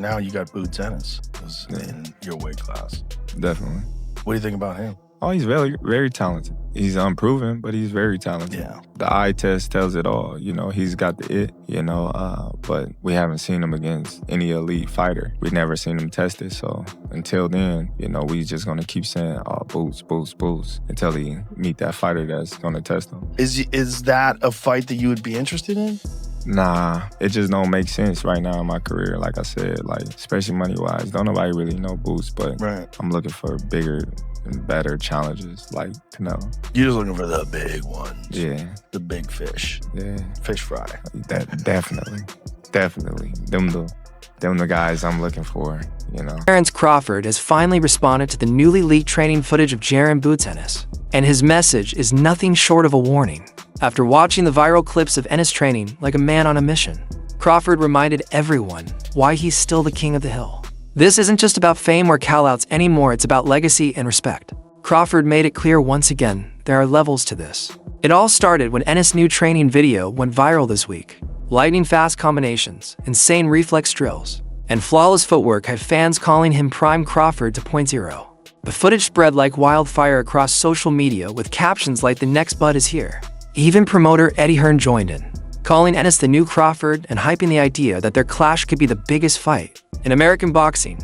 now you got Boots Ennis in your weight class. Definitely. What do you think about him? Oh, he's very, very talented. He's unproven, but he's very talented. Yeah. The eye test tells it all. You know, he's got the it, you know, but we haven't seen him against any elite fighter. We've never seen him tested. So until then, you know, we just going to keep saying, oh, Boots, Boots, Boots, until he meet that fighter that's going to test him. Is that a fight that you would be interested in? Nah, it just don't make sense right now in my career. Like I said, like, especially money-wise, don't nobody really know Boots, but I'm looking for bigger and better challenges like Canelo. You're just looking for the big ones. Yeah. The big fish. Yeah. Fish fry. That definitely. Them the guys I'm looking for, you know. Terence Crawford has finally responded to the newly leaked training footage of Jaron Boots Ennis, and his message is nothing short of a warning. After watching the viral clips of Ennis training like a man on a mission, Crawford reminded everyone why he's still the king of the hill. This isn't just about fame or callouts anymore, it's about legacy and respect. Crawford made it clear once again, there are levels to this. It all started when Ennis' new training video went viral this week. Lightning-fast combinations, insane reflex drills, and flawless footwork had fans calling him Prime Crawford 2.0. The footage spread like wildfire across social media with captions like "The next bud is here." Even promoter Eddie Hearn joined in, calling Ennis the new Crawford and hyping the idea that their clash could be the biggest fight in American boxing.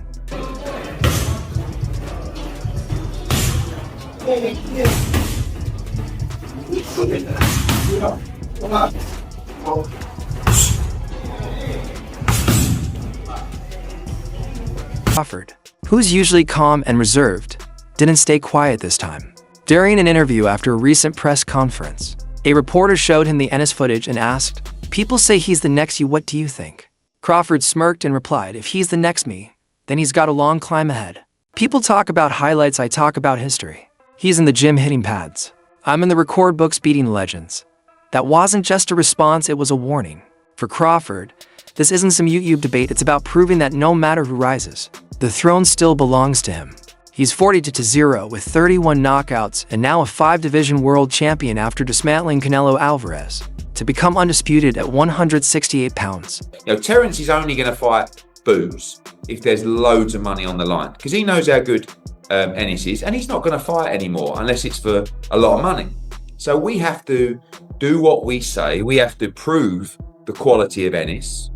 Crawford, who's usually calm and reserved, didn't stay quiet this time. During an interview after a recent press conference, a reporter showed him the Ennis footage and asked, "People say he's the next you, what do you think?" Crawford smirked and replied, "If he's the next me, then he's got a long climb ahead. People talk about highlights, I talk about history. He's in the gym hitting pads. I'm in the record books beating legends." That wasn't just a response, it was a warning. For Crawford, this isn't some YouTube debate, it's about proving that no matter who rises, the throne still belongs to him. He's 42-0 with 31 knockouts and now a 5-division world champion after dismantling Canelo Alvarez to become undisputed at 168 pounds. You know, Terence is only going to fight Boots if there's loads of money on the line, because he knows how good Ennis is, and he's not going to fight anymore unless it's for a lot of money. So we have to do what we say. We have to prove the quality of Ennis,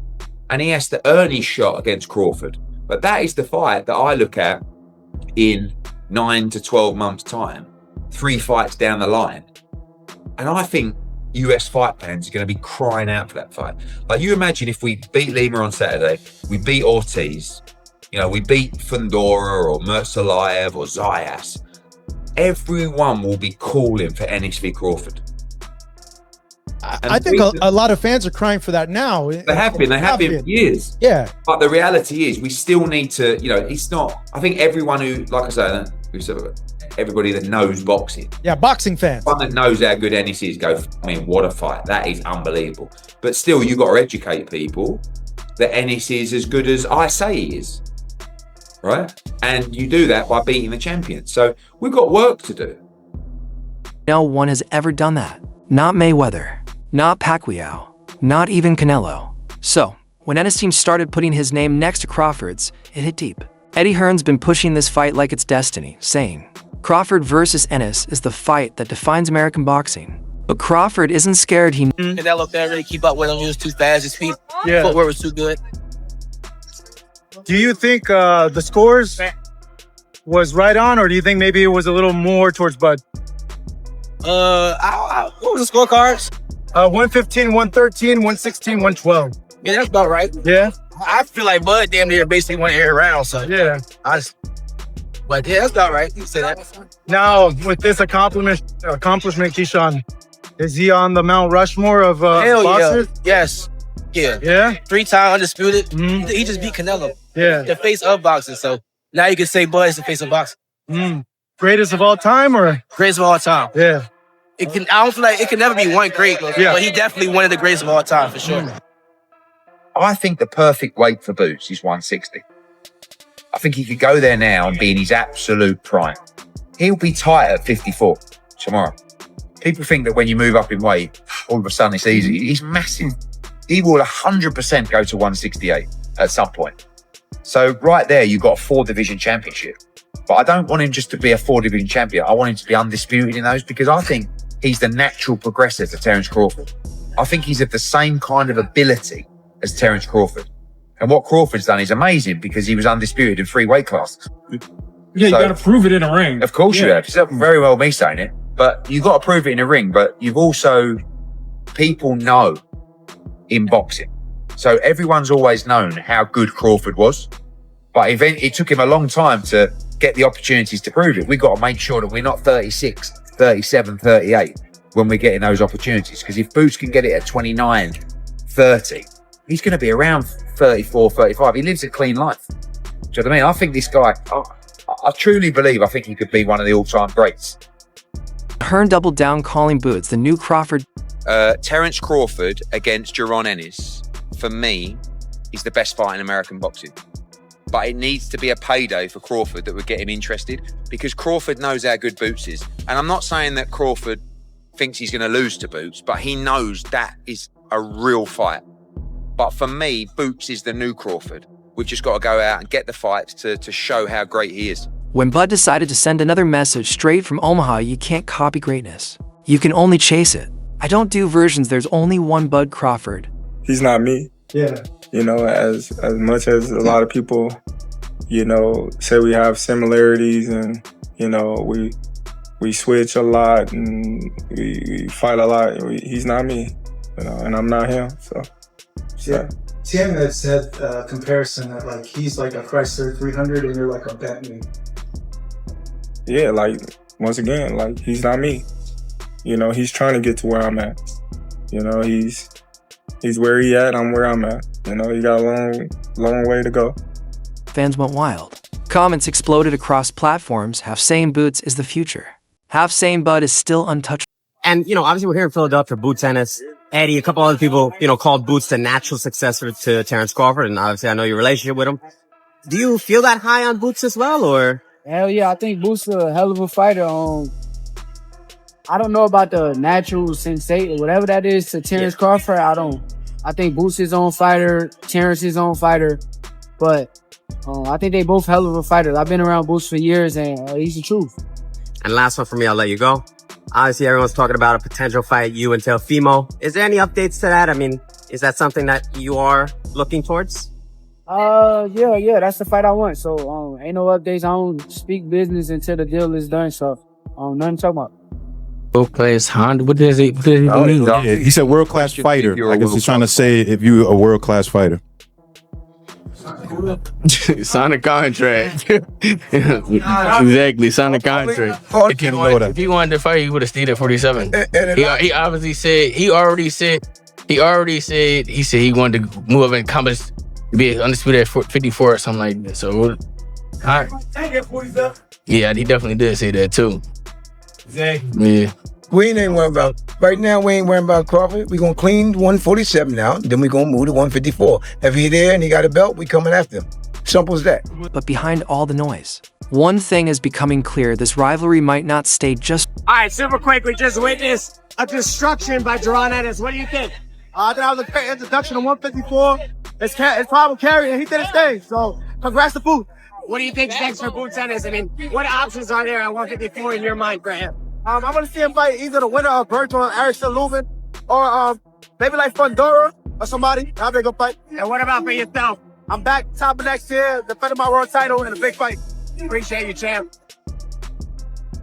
and he has to earn his shot against Crawford. But that is the fight that I look at in 9 to 12 months' time, 3 fights down the line. And I think US fight fans are going to be crying out for that fight. Like, you imagine if we beat Lima on Saturday, we beat Ortiz, you know, we beat Fundora or Mursaliev or Zayas. Everyone will be calling for Ennis v Crawford. I think a lot of fans are crying for that now. They have been for years. Yeah. But the reality is we still need to, you know, it's not, I think everyone who, like I say, everybody that knows boxing. Yeah, boxing fans. One that knows how good Ennis is go, I mean, what a fight. That is unbelievable. But still, you've got to educate people that Ennis is as good as I say he is. Right? And you do that by beating the champion. So we've got work to do. No one has ever done that. Not Mayweather, not Pacquiao, not even Canelo. So, when Ennis' team started putting his name next to Crawford's, it hit deep. Eddie Hearn's been pushing this fight like it's destiny, saying, Crawford versus Ennis is the fight that defines American boxing. But Crawford isn't scared. Canelo can't really keep up with him. He was too fast. His feet, footwork was too good. Do you think the scores was right on, or do you think maybe it was a little more towards Bud? What was the scorecards? 115, 113, 116, 112. Yeah, that's about right. Yeah? I feel like Bud damn near basically won every round, so. Yeah. But yeah, that's about right. You can say that. Now, with this accomplishment, Keyshawn, is he on the Mount Rushmore of Hell boxers? Yeah. Yes. Yeah. Yeah? 3-time undisputed. Mm-hmm. He just beat Canelo. Yeah. The face of boxing, so now you can say Bud is the face of boxing. Greatest of all time, or? Greatest of all time. Yeah. I don't feel like it can never be one great, but he definitely one of the greatest of all time, for sure. I think the perfect weight for Boots is 160. I think he could go there now and be in his absolute prime. He'll be tight at 54 tomorrow. People think that when you move up in weight, all of a sudden it's easy. He's massive. He will 100% go to 168 at some point. So right there, you got a 4-division championship. But I don't want him just to be a 4-division champion. I want him to be undisputed in those, because I think he's the natural progressor to Terence Crawford. I think he's of the same kind of ability as Terence Crawford. And what Crawford's done is amazing, because he was undisputed in 3 weight classes. Yeah, you got to prove it in a ring. Of course you have. It's very well me saying it. But you got to prove it in a ring. But you've also, people know in boxing. So everyone's always known how good Crawford was. But it took him a long time to get the opportunities to prove it. We've got to make sure that we're not 36, 37, 38 when we're getting those opportunities. Because if Boots can get it at 29, 30, he's going to be around 34, 35. He lives a clean life. Do you know what I mean? I think this guy, I truly believe, I think he could be one of the all-time greats. Hearn doubled down, calling Boots the new Crawford. Terence Crawford against Jaron Ennis, for me, is the best fight in American boxing. But it needs to be a payday for Crawford that would get him interested, because Crawford knows how good Boots is. And I'm not saying that Crawford thinks he's going to lose to Boots, but he knows that is a real fight. But for me, Boots is the new Crawford. We've just got to go out and get the fights to show how great he is. When Bud decided to send another message straight from Omaha, you can't copy greatness. You can only chase it. I don't do versions, there's only one Bud Crawford. He's not me. Yeah. You know, as much as a lot of people, you know, say we have similarities and, you know, we switch a lot and we fight a lot. He's not me, you know, and I'm not him, so. Yeah. Tim had said comparison that like he's like a Chrysler 300 and you're like a Bentley. Yeah, like once again, like he's not me. You know, he's trying to get to where I'm at. You know, he's where he at, I'm where I'm at. You know, he got a long way to go. Fans went wild. Comments exploded across platforms. Half saying Boots is the future. Half saying Bud is still untouchable. And, you know, obviously we're here in Philadelphia, Boots Ennis, Eddie, a couple other people, you know, called Boots the natural successor to Terence Crawford. And obviously I know your relationship with him. Do you feel that high on Boots as well, or? Hell yeah, I think Boots is a hell of a fighter. I don't know about the natural sensation, whatever that is to Terence Crawford. I think Boots is his own fighter, Terence is his own fighter. But I think they both hell of a fighters. I've been around Boots for years and he's the truth. And last one for me, I'll let you go. Obviously, everyone's talking about a potential fight, you and Teofimo. Is there any updates to that? I mean, is that something that you are looking towards? Yeah, that's the fight I want. So, ain't no updates. I don't speak business until the deal is done. So, nothing to talk about. World class Honda. What does he mean? Yeah, he said world class fighter. I guess he's trying to say if you're a world class fighter. Sign a contract. Exactly, sign a contract. If he wanted to fight, he would have stayed at 47. He obviously said he he wanted to move up in comments to be undisputed at 54 or something like that. So, all right. Yeah, he definitely did say that too. Yeah. We ain't worried about, right now we ain't worried about Crawford. We gonna clean 147 now, then we gonna move to 154. If he there and he got a belt, we coming after him. Simple as that. But behind all the noise, one thing is becoming clear: this rivalry might not stay just. All right, super quick, we just witnessed a destruction by Jaron Ennis. What do you think? I think that was a great introduction to 154. It's problem carrying, he did his thing. So congrats to Boots. What do you think's next for Boots Ennis? I mean, what options are there at 154 in your mind, Graham? I want to see him fight either the winner of Bertrand Erickson Leuven or maybe like Fundora or somebody. That'd be a good fight. And what about for yourself? I'm back top of next year, defending my world title in a big fight. Appreciate you, champ.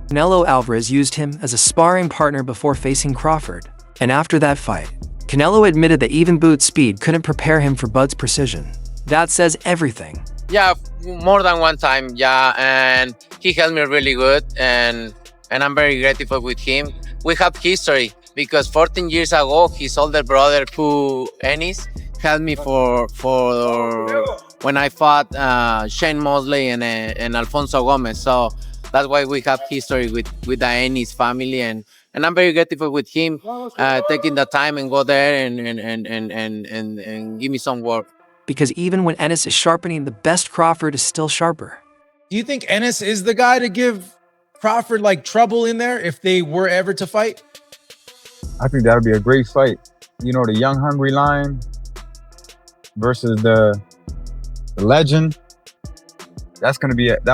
Canelo Alvarez used him as a sparring partner before facing Crawford. And after that fight, Canelo admitted that even Boots' speed couldn't prepare him for Bud's precision. That says everything. Yeah, more than one time, yeah, and he helped me really good, and I'm very grateful with him. We have history because 14 years ago, his older brother, Ennis, helped me for when I fought Shane Mosley and Alfonso Gomez. So that's why we have history with the Ennis family, and I'm very grateful with him taking the time and go there and give me some work. Because even when Ennis is sharpening, the best Crawford is still sharper. Do you think Ennis is the guy to give Crawford like trouble in there if they were ever to fight? I think that'll be a great fight. You know, the young hungry lion versus the legend. that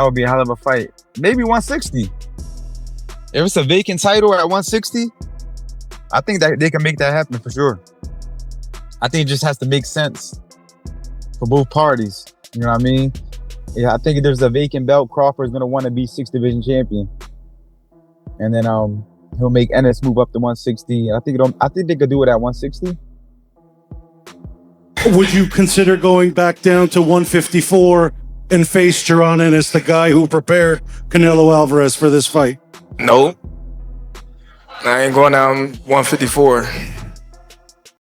would be a hell of a fight. Maybe 160. If it's a vacant title at 160, I think that they can make that happen for sure. I think it just has to make sense for both parties. You know what I mean? Yeah, I think if there's a vacant belt, Crawford's gonna want to be 6th division champion, and then he'll make Ennis move up to 160. I think they could do it at 160. Would you consider going back down to 154 and face Jaron Ennis, the guy who prepared Canelo Alvarez for this fight? No. I ain't going down 154.